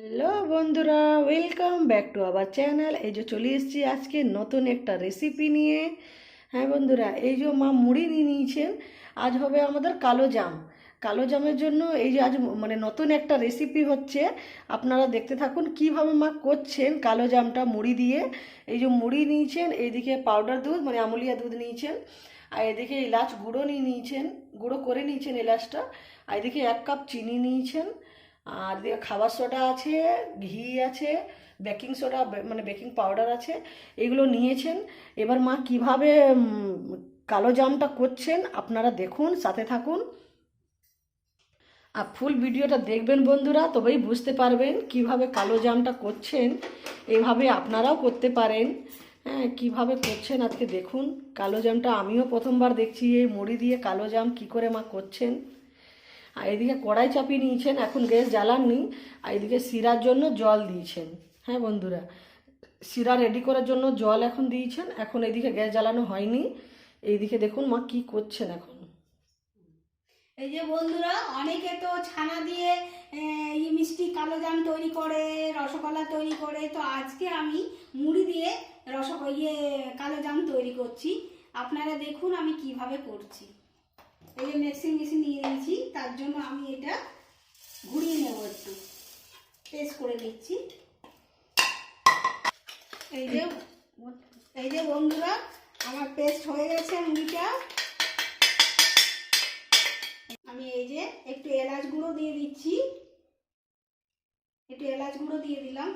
Hello বন্ধুরা, welcome back to our channel. এই যে চলে এসেছি আজকে নতুন একটা রেসিপি নিয়ে। হ্যাঁ বন্ধুরা, এই যে মা মুড়ি নিয়ে নিয়েছেন। আজ হবে আমাদের কালো জাম। কালো জামের জন্য এই যে আজ মানে নতুন একটা রেসিপি হচ্ছে। আপনারা দেখতে থাকুন কিভাবে মা করছেন কালো জামটা মুড়ি দিয়ে। এই যে মুড়ি নিয়েছেন, এইদিকে পাউডার দুধ মানে আমুলিয়া দুধ নিয়েছেন, আর এদিকে এলাচ গুঁড়ো নিয়ে নিয়েছেন, গুঁড়ো করে নিয়েছেন এলাচটা। আর এদিকে 1 কাপ চিনি নিয়েছেন, আর দিয়ে খাবার সোডা আছে, ঘি আছে, বেকিং সোডা মানে বেকিং পাউডার আছে, এগুলো নিয়েছেন। এবার মা কিভাবে কালো জামটা করছেন আপনারা দেখুন, সাথে থাকুন আর ফুল ভিডিওটা দেখবেন বন্ধুরা, তবেই বুঝতে পারবেন কিভাবে কালো জামটা করছেন। এইভাবে আপনারাও করতে পারেন। হ্যাঁ, কীভাবে করছেন আজকে দেখুন। কালো জামটা আমিও প্রথমবার দেখছি, এই মুড়ি দিয়ে কালো জাম কী করে মা করছেন। আর এদিকে কড়াই চাপিয়ে নিয়েছেন, এখন গ্যাস জ্বালাননি। আর এদিকে শিরার জন্য জল দিয়েছেন। হ্যাঁ বন্ধুরা, শিরা রেডি করার জন্য জল এখন দিয়েছেন। এখন এদিকে গ্যাস জ্বালানো হয়নি। এইদিকে দেখুন মা কি করছেন এখন। এই যে বন্ধুরা, অনেকে তো ছানা দিয়ে মিষ্টি কালো জাম তৈরি করে, রসগোল্লা তৈরি করে। তো আজকে আমি মুড়ি দিয়ে কালো জাম তৈরি করছি। আপনারা দেখুন আমি কিভাবে করছি। এই যে মিক্সিং মেশিন নিয়ে নিয়েছি, তার জন্য আমি এটা ঘুরিয়ে নেব, একটু পেস্ট করে নিচ্ছি। এই যে এই যে বন্ধুরা, আমার পেস্ট হয়ে গেছে মুড়িটা। আমি এই যে একটু এলাচ গুঁড়ো দিয়ে দিচ্ছি, একটু এলাচ গুঁড়ো দিয়ে দিলাম।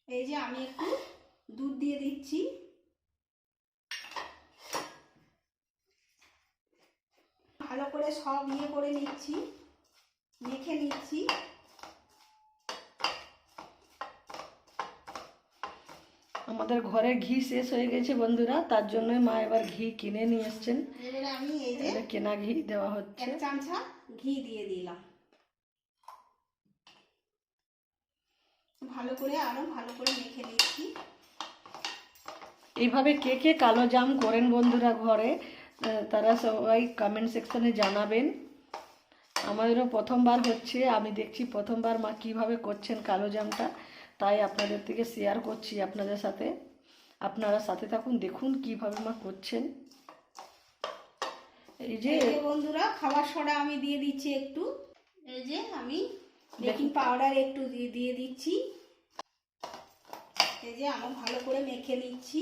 এই যে আমি একটু দুধ দিয়ে দিচ্ছি। ভালো করে সব করে নিচ্ছি, মেখে নিচ্ছি। আমাদের ঘরে ঘি শেষ হয়ে গেছে বন্ধুরা, তার জন্যই মা এবার ঘি কিনে নিয়ে এসছেন। এবারে আমি এই যে কেনা ঘি দেওয়া হচ্ছে। 1 চামচা ঘি দিয়ে দিলাম। ভালো করে আরো ভালো করে মেখে নিচ্ছি। এইভাবে কে কে কালো জাম করেন বন্ধুরা ঘরে, তারা সবাই কমেন্ট সেকশনে জানাবেন। আমাদেরও প্রথমবার হচ্ছে, আমি দেখছি প্রথমবার মা কীভাবে করছেন কালো জামটা, তাই আপনাদের থেকে শেয়ার করছি আপনাদের সাথে। আপনারা সাথে থাকুন, দেখুন কিভাবে মা করছেন। এই যে বন্ধুরা, খাবার সোডা আমি দিয়ে দিচ্ছি একটু। এই যে আমি বেকিং পাউডার একটু দিয়ে দিচ্ছি। এই যে আমি ভালো করে মেখে নিচ্ছি।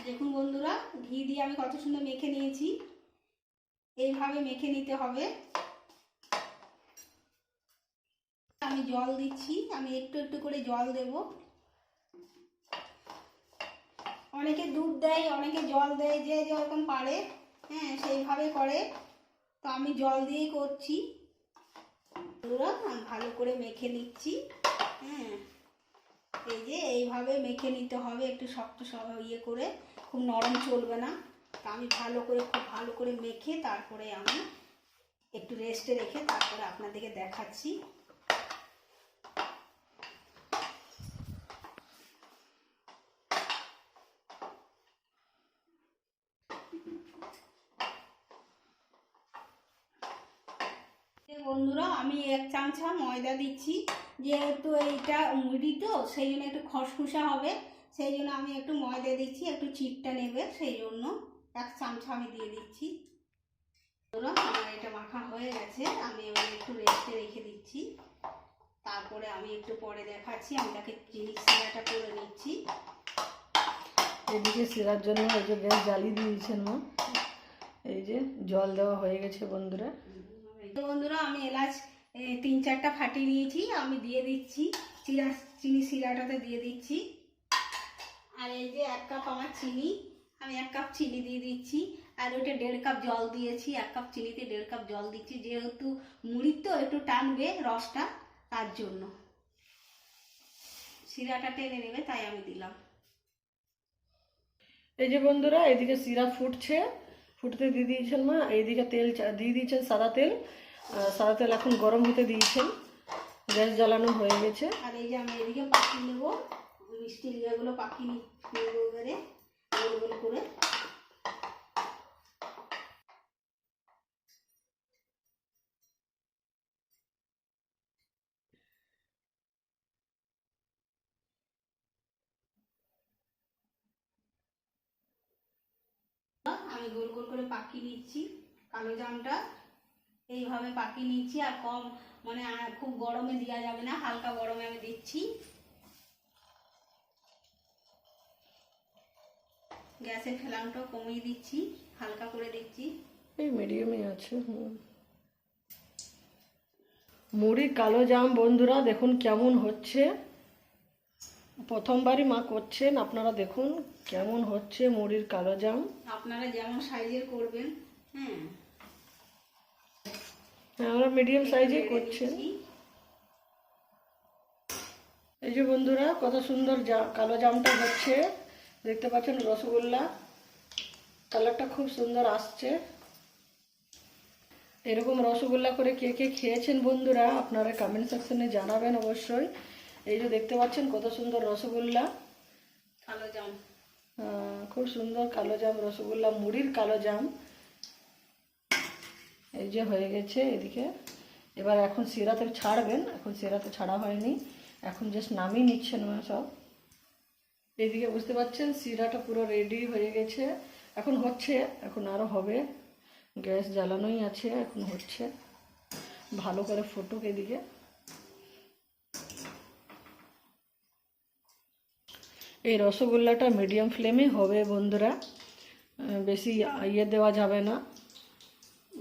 দেখুন বন্ধুরা, ঘি দিয়ে আমি কত সুন্দর মেখে নিয়েছি। এইভাবে মেখে নিতে হবে। আমি জল দিচ্ছি, আমি একটু একটু করে জল দেব। অনেকে দুধ দেয়, অনেকে জল দেয়, যে যেরকম পারে হ্যাঁ সেইভাবে করে। তো আমি জল দিয়েই করছি। বন্ধুরা, আমি ভালো করে মেখে নিচ্ছি। হ্যাঁ, এই যে এইভাবে মেখে নিতে হবে, একটু শক্ত করে, খুব নরম চলবে না। তা আমি খুব ভালো করে মেখে তারপরে আমি একটু রেস্টে রেখে তারপরে আপনাদেরকে দেখাচ্ছি। বন্ধুরা, আমি 1 চামচা ময়দা দিচ্ছি। যেহেতু এইটা মুড়ি তো সেই জন্য একটু খসখসা হবে, সেই জন্য আমি একটু ময়দা দিচ্ছি, একটু চিটটা নেবে সেই জন্য 1 চামচা আমি দিয়ে দিচ্ছি। আমার এটা মাখা হয়ে গেছে, আমি এবার একটু রেস্টে রেখে দিচ্ছি। তারপরে আমি একটু পরে দেখাচ্ছি। আমি তাকে চিনি শিরাটা করে নিচ্ছি। এদিকে শিরার জন্য এই যে গ্যাস জ্বালিয়ে দিয়েছেন মা। এই যে জল দেওয়া হয়ে গেছে বন্ধুরা। বন্ধুরা, আমি এলাচ 3-4টা ফাটিয়ে নিয়েছি, আমি দিয়ে দিচ্ছি চিনি শিরাটাতে দিয়ে দিচ্ছি। আর এই যে 1 কাপ আমার চিনি, আমি 1 কাপ চিনি দিয়ে দিচ্ছি। আর ওইটা 1.5 কাপ জল দিয়েছি। 1 কাপ চিনিতে 1.5 কাপ জল দিচ্ছি, যেহেতু মুড়ির তো একটু টানবে রসটা, তার জন্য শিরাটা টেনে নেবে, তাই আমি দিলাম। এই যে বন্ধুরা, এদিকে শিরা ফুটছে, ফুটতে দিয়ে দিয়েছেন মা। এইদিকে তেল দিয়ে দিয়েছেন, সাদা তেল। সাদা তেল এখন গরম হতে দিয়েছেন, গ্যাস জ্বালানো হয়ে গেছে। আর এই যে আমি এদিকে পাকিয়ে নেবো, মিষ্টি লিয়াগুলো পাকিয়ে নেবো এবারে গোল গোল করে। আমি গোল গোল করে পাকিয়ে নিচ্ছি কালো জামটা। এইভাবে পাকিয়ে নিচ্ছি, আর কম মানে খুব গরমে দেওয়া যাবে না, হালকা গরমে আমি দিচ্ছি। গ্যাসের ফ্লেমটা কমিয়ে দিচ্ছি, হালকা করে দিচ্ছি। এই মিডিয়ামে আছে। মুড়ি কালো জাম বন্ধুরা দেখুন কেমন হচ্ছে। প্রথমবারই মা করছেন, আপনারা দেখুন কেমন হচ্ছে মুড়ির কালো জাম। আপনারা যেমন সাইজের করবেন, হ্যাঁ আমরা মিডিয়াম সাইজে করছেন। এই যে বন্ধুরা কত সুন্দর কালো জামটা হচ্ছে, দেখতে পাচ্ছেন রসগোল্লা কালারটা খুব সুন্দর আসছে। এরকম রসগোল্লা করে কে কে খেয়েছেন বন্ধুরা আপনারা কমেন্ট সেকশনে জানাবেন অবশ্যই। এই যে দেখতে পাচ্ছেন কত সুন্দর রসগোল্লা কালো জাম, খুব সুন্দর কালো জাম রসগোল্লা, মুড়ির কালো জাম। এই যে হয়ে গেছে এদিকে। এবার এখন শিরাতে ছাড়বেন, এখন শিরাতে ছাড়া হয়নি, এখন জাস্ট নামিয়ে নিচ্ছেন সব। এইদিকে বুঝতে পারছেন শিরাটা পুরো রেডি হয়ে গেছে, এখন হচ্ছে, এখন আরও হবে। গ্যাস জ্বালানোই আছে, এখন হচ্ছে, ভালো করে ফুটুক। এদিকে এই রসগোল্লাটা মিডিয়াম ফ্লেমে হবে বন্ধুরা, বেশি ইয়ে দেওয়া যাবে না,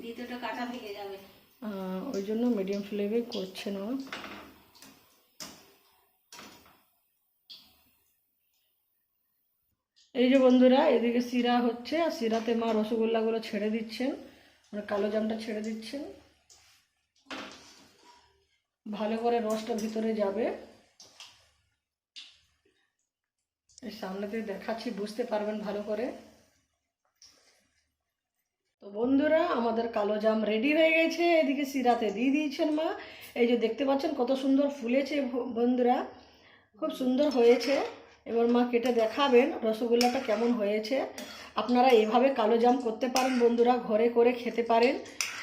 ভিতরটা কাঁচা থেকে যাবে, ওই জন্য মিডিয়াম ফ্লেমে করছে না। এই যে বন্ধুরা এদিকে শিরা হচ্ছে, আর শিরাতে মা রসগোল্লাগুলো ছেড়ে দিচ্ছেন, মানে কালো জামটা ছেড়ে দিচ্ছেন, ভালো করে রসটা ভিতরে যাবে। এই সামনেতে দেখাচ্ছি, বুঝতে পারবেন ভালো করে। তো বন্ধুরা আমাদের কালো জাম রেডি হয়ে গেছে, এদিকে শিরাতে দিয়ে দিয়েছেন মা। এই যে দেখতে পাচ্ছেন কত সুন্দর ফুলেছে বন্ধুরা, খুব সুন্দর হয়েছে। এবার মা কেটে দেখাবেন রসগোল্লাটা কেমন হয়েছে। আপনারা এভাবে কালো জাম করতে পারেন বন্ধুরা, ঘরে করে খেতে পারেন,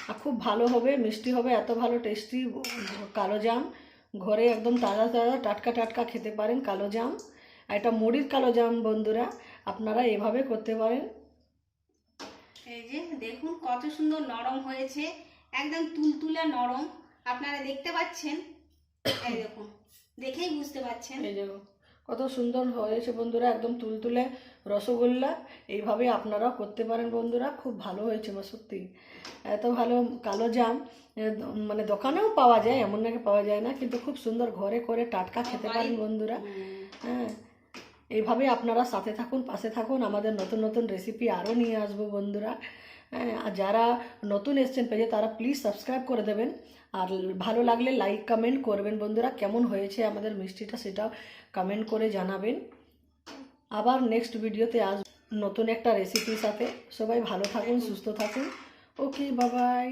আর খুব ভালো হবে, মিষ্টি হবে, এত ভালো টেস্টি কালো জাম। ঘরে একদম তাজা তাজা টাটকা টাটকা খেতে পারেন কালো জাম। আর এটা মুড়ির কালো জাম বন্ধুরা, আপনারা এভাবে করতে পারেন। এই যে দেখুন কত সুন্দর নরম হয়েছে, একদম তুলতুলে নরম, আপনারা দেখতে পাচ্ছেন। এই দেখুন, দেখেই বুঝতে পাচ্ছেন। এই দেখুন কত সুন্দর হয়েছে বন্ধুরা, একদম তুলতুলে রসগোল্লা। এইভাবে আপনারাও করতে পারেন বন্ধুরা, খুব ভালো হয়েছে মা, সত্যি এত ভালো কালো জাম মানে দোকানেও পাওয়া যায়, এমন নাকি পাওয়া যায় না, কিন্তু খুব সুন্দর ঘরে করে টাটকা খেতে পারেন বন্ধুরা। হ্যাঁ, এইভাবে আপনারা সাথে থাকুন, পাশে থাকুন, আমাদের নতুন নতুন রেসিপি আরও নিয়ে আসবো বন্ধুরা। হ্যাঁ, আর যারা নতুন এসছেন পেজে তারা প্লিজ সাবস্ক্রাইব করে দেবেন, আর ভালো লাগলে লাইক কমেন্ট করবেন বন্ধুরা। কেমন হয়েছে আমাদের মিষ্টিটা সেটাও কমেন্ট করে জানাবেন। আবার নেক্সট ভিডিওতে আসবো নতুন একটা রেসিপির সাথে। সবাই ভালো থাকুন, সুস্থ থাকুন। ওকে, বাই বাই।